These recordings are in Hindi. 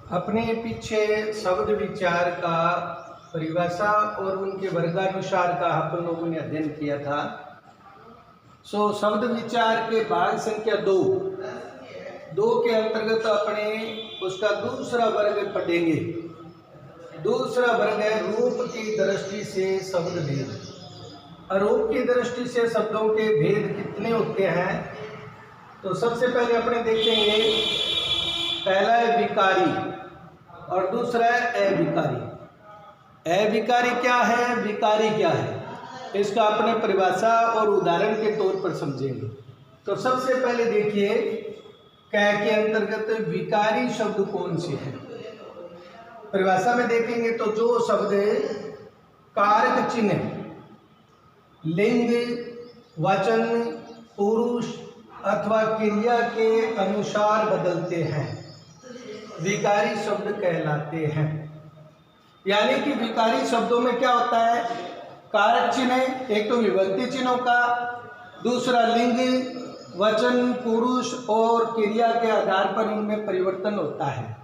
अपने पीछे शब्द विचार का परिभाषा और उनके वर्गानुसार का अपन लोगों ने अध्ययन किया था। शब्द विचार के भाग संख्या 2 के अंतर्गत अपने उसका दूसरा वर्ग पढ़ेंगे। दूसरा वर्ग है रूप की दृष्टि से शब्द भेद। रूप की दृष्टि से शब्दों के भेद कितने होते हैं, तो सबसे पहले अपने देखेंगे। पहला है विकारी और दूसरा है अविकारी। अविकारी क्या है, विकारी क्या है, इसका अपने परिभाषा और उदाहरण के तौर पर समझेंगे। तो सबसे पहले देखिए कै के अंतर्गत विकारी शब्द कौन से हैं। परिभाषा में देखेंगे तो जो शब्द कारक चिन्ह, लिंग, वचन, पुरुष अथवा क्रिया के अनुसार बदलते हैं, विकारी शब्द कहलाते हैं। यानी कि विकारी शब्दों में क्या होता है, कारक चिन्ह, एक तो विभक्ति चिन्हों का, दूसरा लिंग, वचन, पुरुष और क्रिया के आधार पर उनमें परिवर्तन होता है,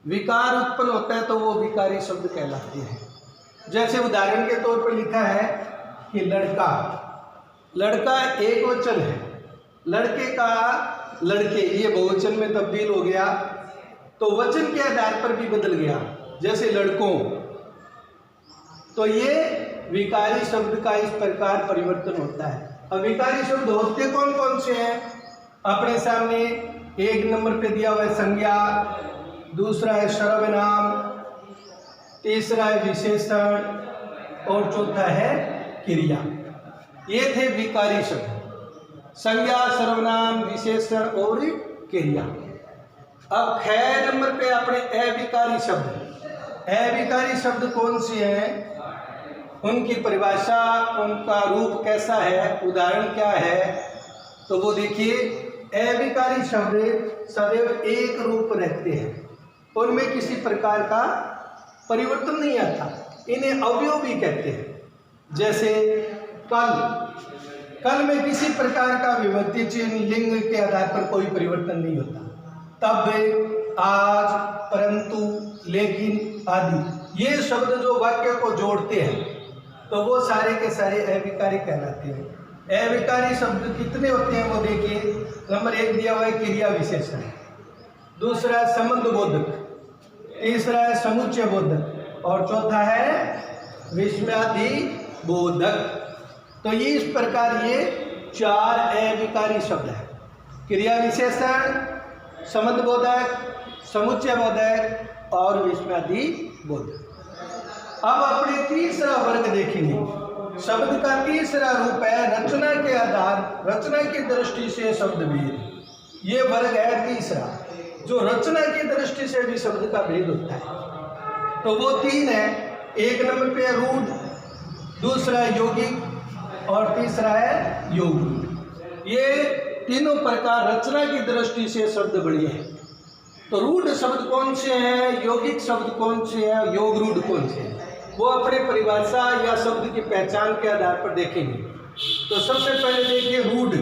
विकार उत्पन्न होता है, तो वो विकारी शब्द कहलाते हैं। जैसे उदाहरण के तौर पर लिखा है कि लड़का, लड़का एक वचन है, लड़के का लड़के ये बहुवचन में तब्दील हो गया, तो वचन के आधार पर भी बदल गया, जैसे लड़कों। तो ये विकारी शब्द का इस प्रकार परिवर्तन होता है। अब विकारी शब्द होते कौन कौन से हैं, अपने सामने एक नंबर पे दिया हुआ है संज्ञा, दूसरा है सर्वनाम, तीसरा है विशेषण और चौथा है क्रिया। ये थे विकारी शब्द, संज्ञा, सर्वनाम, विशेषण और क्रिया। अब 6 नंबर पे अपने अविकारी शब्द। अविकारी शब्द कौन से हैं, उनकी परिभाषा, उनका रूप कैसा है, उदाहरण क्या है, तो वो देखिए। अविकारी शब्द सदैव एक रूप रहते हैं, उनमें किसी प्रकार का परिवर्तन नहीं आता, इन्हें अवयव भी कहते हैं। जैसे कल में किसी प्रकार का विभक्ति चिन्ह, लिंग के आधार पर कोई परिवर्तन नहीं होता। तब, आज, परंतु, लेकिन आदि ये शब्द जो वाक्य को जोड़ते हैं, तो वो सारे के सारे अविकारी कहलाते हैं। अविकारी शब्द कितने होते हैं वो देखिए। नंबर 1 दिया हुआ है क्रिया विशेषण, दूसरा है संबंध बोधक, तीसरा है समुच्चय बोधक और चौथा है विस्मयादि बोधक। तो ये इस प्रकार ये 4 अविकारी शब्द है। क्रिया विशेषण, संबंध बोधक, समुच्चय बोधक और विस्मयादि बोधक। अब अपने तीसरा वर्ग देखेंगे। शब्द का तीसरा रूप है रचना के आधार, रचना की दृष्टि से शब्द भेद। ये वर्ग है तीसरा, जो रचना की दृष्टि से भी शब्द का भेद होता है। तो वो 3 है। एक नंबर पे रूढ़, दूसरा है यौगिक और तीसरा है योग। ये तीनों प्रकार रचना की दृष्टि से शब्द बने हैं। तो रूढ़ शब्द कौन से हैं, यौगिक शब्द कौन से हैं, योग रूढ़ कौन से हैं, वो अपने परिभाषा या शब्द की पहचान के आधार पर देखेंगे। तो सबसे पहले देखिए रूढ़।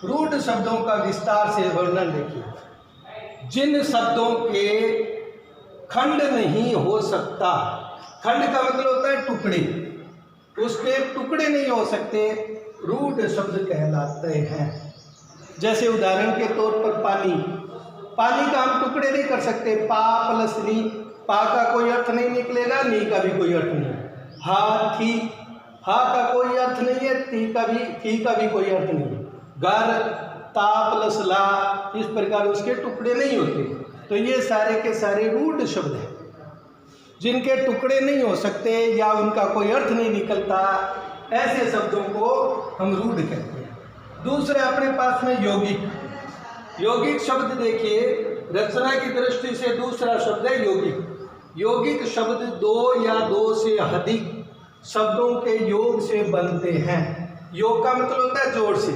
रूढ़ शब्दों का विस्तार से वर्णन देखिए। जिन शब्दों के खंड नहीं हो सकता, खंड का मतलब होता है टुकड़े, उसके टुकड़े नहीं हो सकते, रूढ़ शब्द कहलाते हैं। जैसे उदाहरण के तौर पर पानी, पानी का हम टुकड़े नहीं कर सकते। पा प्लस नी, पा का कोई अर्थ नहीं निकलेगा, नी का भी कोई अर्थ नहीं। हा थी, हा का कोई अर्थ नहीं है, थी का भी कोई अर्थ नहीं है। घर, ता प्लस ला, इस प्रकार उसके टुकड़े नहीं होते। तो ये सारे के सारे रूढ़ शब्द हैं, जिनके टुकड़े नहीं हो सकते या उनका कोई अर्थ नहीं निकलता, ऐसे शब्दों को हम रूढ़ कहते हैं। दूसरे अपने पास में यौगिक। यौगिक शब्द देखिए, रचना की दृष्टि से दूसरा शब्द है यौगिक। यौगिक शब्द 2 या 2 से अधिक शब्दों के योग से बनते हैं। योग का मतलब होता है जोड़ से,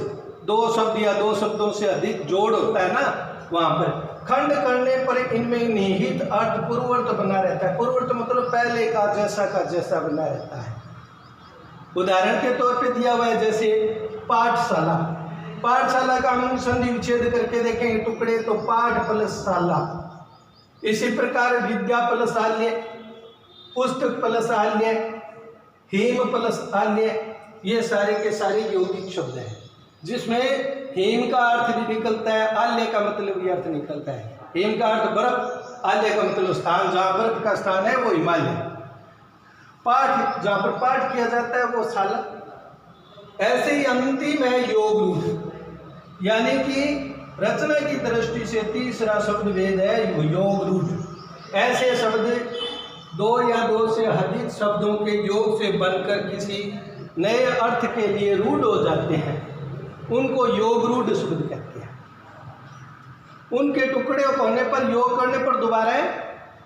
2 शब्द या 2 शब्दों से अधिक जोड़ होता है ना, वहाँ पर खंड करने पर इनमें निहित अर्थ पूर्वर्त बना रहता है। पूर्वर्त मतलब पहले का जैसा बना रहता है। उदाहरण के तौर पे दिया हुआ है जैसे पाठशाला। पाठशाला का हम संधि विच्छेद करके देखेंगे टुकड़े, तो पाठ प्लस शाला, इसी प्रकार विद्या प्लस आल्य, पुस्तक प्लस आल्य, हेम प्लस आल्य, ये सारे के सारे यौगिक शब्द हैं, जिसमें हेम का अर्थ भी निकलता है, आल्य का मतलब भी अर्थ निकलता है। हेम का अर्थ बर्फ, आल्य का मतलब स्थान, जहाँ बर्फ का स्थान है वो हिमालय। पाठ, जहाँ पर पाठ किया जाता है वो शाला। ऐसे ही अंतिम है योग रूप, यानी कि रचना की दृष्टि से तीसरा शब्द वेद है योग रूप। ऐसे शब्द दो या दो से अधिक शब्दों के योग से बनकर किसी नए अर्थ के लिए रूढ़ हो जाते हैं, उनको योग रूढ़ शब्द कहते हैं। उनके टुकड़े होने पर, योग करने पर दोबारा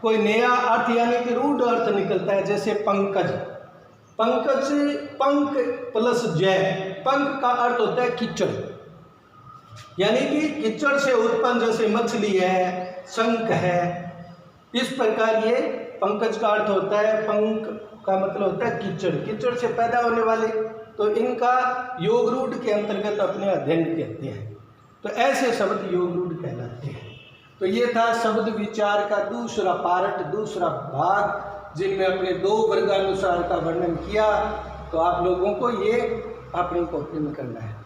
कोई नया अर्थ यानी कि रूढ़ अर्थ निकलता है। जैसे पंकज, पंकज पंख प्लस जय, पंख का अर्थ होता है कीचड़, यानी कि कीचड़ से उत्पन्न, जैसे मछली है, शंख है, इस प्रकार ये पंकज का अर्थ होता है। पंख का मतलब होता है कीचड़, कीचड़ से पैदा होने वाले, तो इनका योग रूढ़ के अंतर्गत अपने अध्ययन कहते हैं। तो ऐसे शब्द योग रूढ़ कहलाते हैं। तो ये था शब्द विचार का दूसरा पार्ट, दूसरा भाग, जिनमें अपने दो वर्गानुसार का वर्णन किया। तो आप लोगों को ये अपनी कॉपी में करना है।